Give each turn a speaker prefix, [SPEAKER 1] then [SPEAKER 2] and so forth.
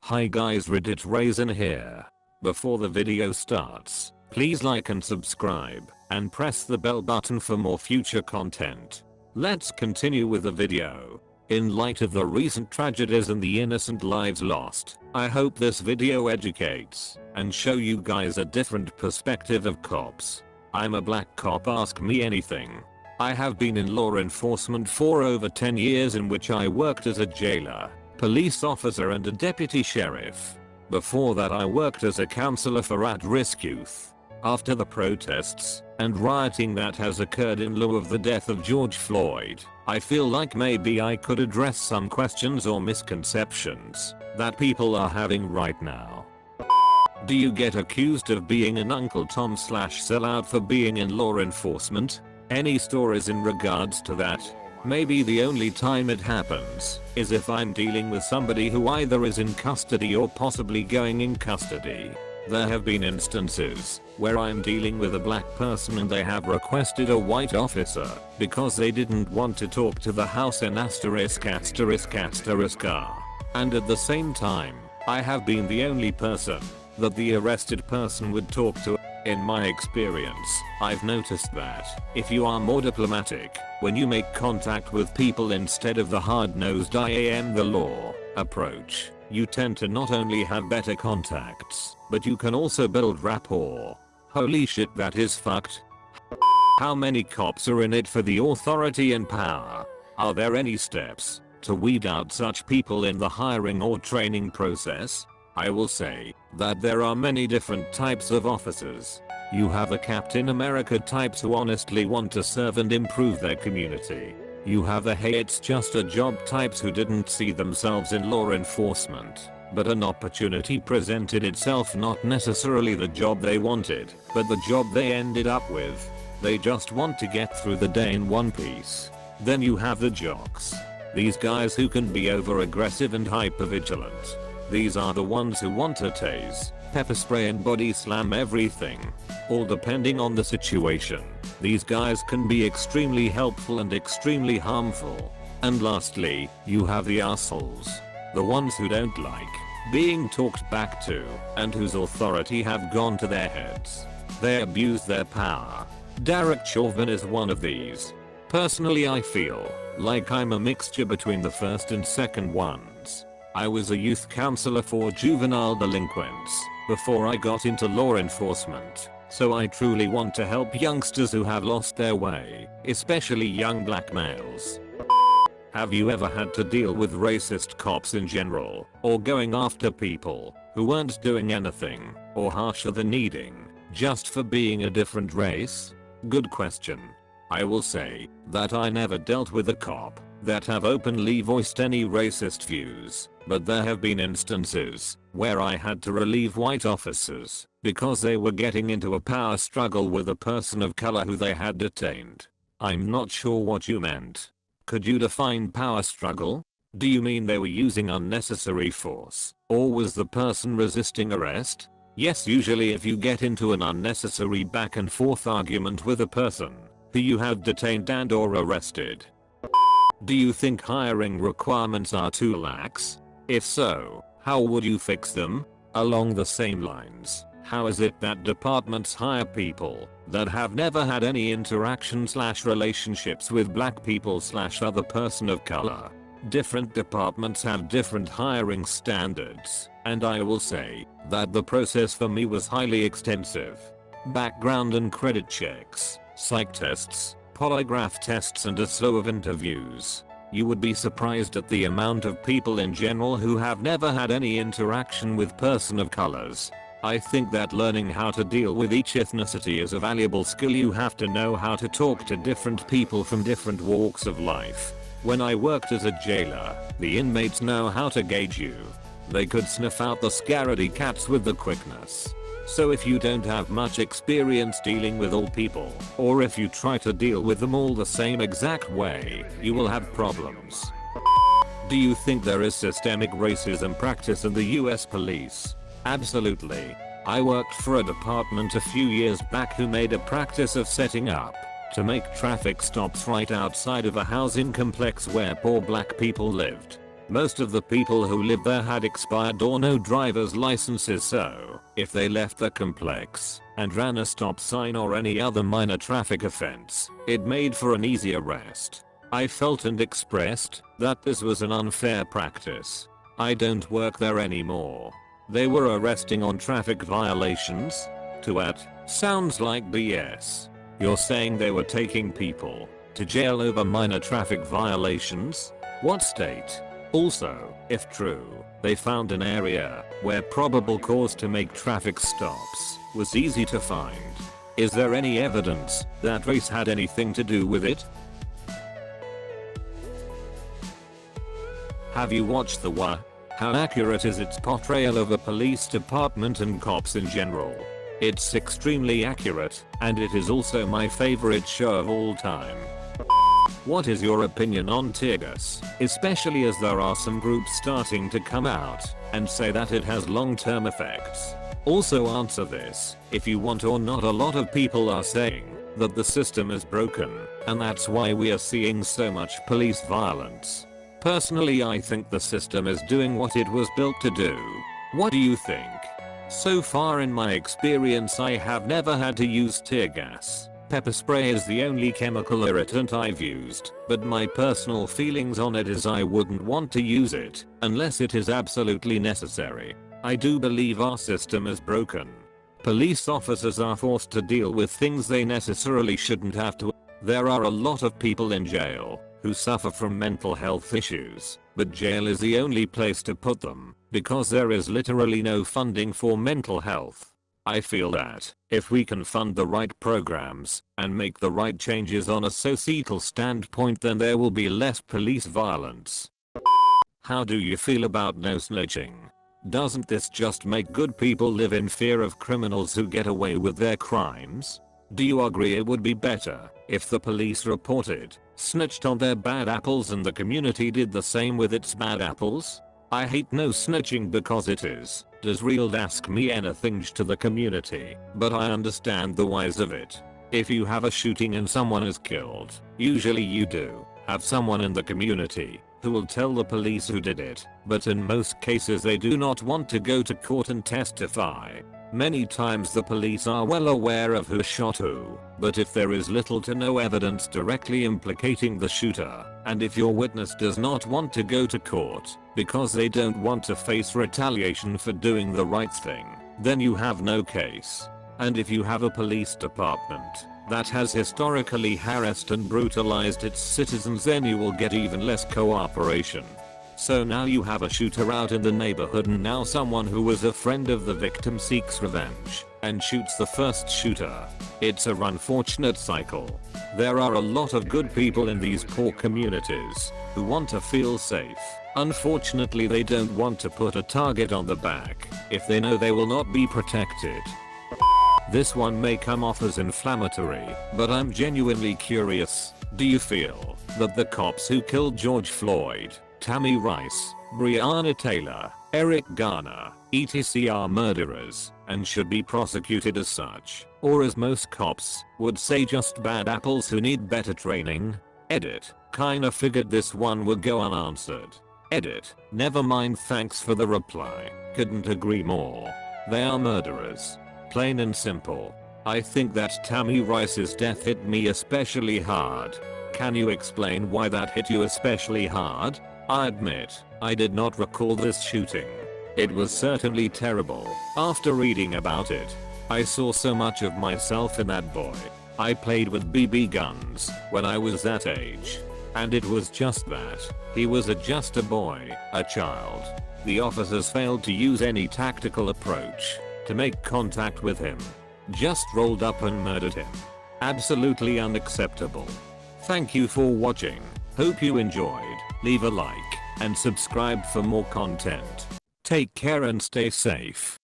[SPEAKER 1] Hi guys, Reddit Raisin here. Before the video starts, please like and subscribe, and press the bell button for more future content. Let's continue with the video. In light of the recent tragedies and the innocent lives lost, I hope this video educates and show you guys a different perspective of cops. I'm a black cop, ask me anything. I have been in law enforcement for over 10 years, in which I worked as a jailer, police officer and a deputy sheriff. Before that I worked as a counselor for at-risk youth. After the protests and rioting that has occurred in lieu of the death of George Floyd, I feel like maybe I could address some questions or misconceptions that people are having right now. Do you get accused of being an Uncle Tom / sellout for being in law enforcement? Any stories in regards to that? Maybe the only time it happens is if I'm dealing with somebody who either is in custody or possibly going in custody. There have been instances where I'm dealing with a black person and they have requested a white officer because they didn't want to talk to the house in *********. And at the same time, I have been the only person that the arrested person would talk to. In my experience, I've noticed that if you are more diplomatic when you make contact with people instead of the hard-nosed "I am the law" approach, you tend to not only have better contacts, but you can also build rapport. Holy shit, that is fucked. How many cops are in it for the authority and power? Are there any steps to weed out such people in the hiring or training process? I will say that there are many different types of officers. You have the Captain America types who honestly want to serve and improve their community. You have the "hey, it's just a job" types who didn't see themselves in law enforcement, but an opportunity presented itself, not necessarily the job they wanted, but the job they ended up with. They just want to get through the day in one piece. Then you have the jocks. These guys who can be over aggressive and hyper vigilant. These are the ones who want to tase, pepper spray and body slam everything, all depending on the situation. These guys can be extremely helpful and extremely harmful. And lastly, you have the assholes. The ones who don't like being talked back to and whose authority have gone to their heads. They abuse their power. Derek Chauvin is one of these. Personally, I feel like I'm a mixture between the first and second ones. I was a youth counselor for juvenile delinquents before I got into law enforcement, so I truly want to help youngsters who have lost their way, especially young black males. Have you ever had to deal with racist cops in general, or going after people who weren't doing anything, or harsher than needing, just for being a different race? Good question. I will say that I never dealt with a cop that have openly voiced any racist views, but there have been instances where I had to relieve white officers because they were getting into a power struggle with a person of color who they had detained. I'm not sure what you meant. Could you define power struggle? Do you mean they were using unnecessary force, or was the person resisting arrest? Yes, usually if you get into an unnecessary back and forth argument with a person who you have detained and or arrested. Do you think hiring requirements are too lax? If so, how would you fix them? Along the same lines, how is it that departments hire people that have never had any interaction / relationships with black people / other person of color? Different departments have different hiring standards, and I will say that the process for me was highly extensive. Background and credit checks, psych tests, polygraph tests and a slew of interviews. You would be surprised at the amount of people in general who have never had any interaction with person of colors. I think that learning how to deal with each ethnicity is a valuable skill. You have to know how to talk to different people from different walks of life. When I worked as a jailer, the inmates know how to gauge you. They could sniff out the scaredy cats with the quickness. So if you don't have much experience dealing with all people, or if you try to deal with them all the same exact way, you will have problems. Do you think there is systemic racism practice in the US police? Absolutely. I worked for a department a few years back who made a practice of setting up to make traffic stops right outside of a housing complex where poor black people lived. Most of the people who lived there had expired or no driver's licenses, so if they left the complex and ran a stop sign or any other minor traffic offense, it made for an easy arrest. I felt and expressed that this was an unfair practice. I don't work there anymore. They were arresting on traffic violations? To add, sounds like BS. You're saying they were taking people to jail over minor traffic violations? What state? Also, if true, they found an area where probable cause to make traffic stops was easy to find. Is there any evidence that race had anything to do with it? Have you watched The Wire? How accurate is its portrayal of a police department and cops in general? It's extremely accurate, and it is also my favorite show of all time. What is your opinion on tear gas, especially as there are some groups starting to come out and say that it has long-term effects? Also answer this if you want or not. A lot of people are saying that the system is broken and that's why we are seeing so much police violence. Personally, I think the system is doing what it was built to do. What do you think? So far in my experience, I have never had to use tear gas. Pepper spray is the only chemical irritant I've used, but my personal feelings on it is I wouldn't want to use it unless it is absolutely necessary. I do believe our system is broken. Police officers are forced to deal with things they necessarily shouldn't have to. There are a lot of people in jail who suffer from mental health issues, but jail is the only place to put them because there is literally no funding for mental health. I feel that if we can fund the right programs and make the right changes on a societal standpoint, then there will be less police violence. How do you feel about no snitching? Doesn't this just make good people live in fear of criminals who get away with their crimes? Do you agree it would be better if the police reported, snitched on their bad apples and the community did the same with its bad apples? I hate no snitching because it does real ask me anything to the community, but I understand the whys of it. If you have a shooting and someone is killed, usually you do have someone in the community who will tell the police who did it, but in most cases they do not want to go to court and testify. Many times the police are well aware of who shot who, but if there is little to no evidence directly implicating the shooter, and if your witness does not want to go to court because they don't want to face retaliation for doing the right thing, then you have no case. And if you have a police department that has historically harassed and brutalized its citizens, then you will get even less cooperation. So now you have a shooter out in the neighborhood, and now someone who was a friend of the victim seeks revenge and shoots the first shooter. It's a unfortunate cycle. There are a lot of good people in these poor communities who want to feel safe. Unfortunately, they don't want to put a target on the back if they know they will not be protected. This one may come off as inflammatory, but I'm genuinely curious. Do you feel that the cops who killed George Floyd, Tamir Rice, Breonna Taylor, Eric Garner, etc. are murderers and should be prosecuted as such, or as most cops would say, just bad apples who need better training? Edit. Kinda figured this one would go unanswered. Edit. Never mind, thanks for the reply. Couldn't agree more. They are murderers. Plain and simple. I think that Tamir Rice's death hit me especially hard. Can you explain why that hit you especially hard? I admit, I did not recall this shooting. It was certainly terrible. After reading about it, I saw so much of myself in that boy. I played with BB guns when I was that age. And it was just that. He was just a boy, a child. The officers failed to use any tactical approach to make contact with him. Just rolled up and murdered him. Absolutely unacceptable. Thank you for watching. Hope you enjoyed. Leave a like and subscribe for more content. Take care and stay safe.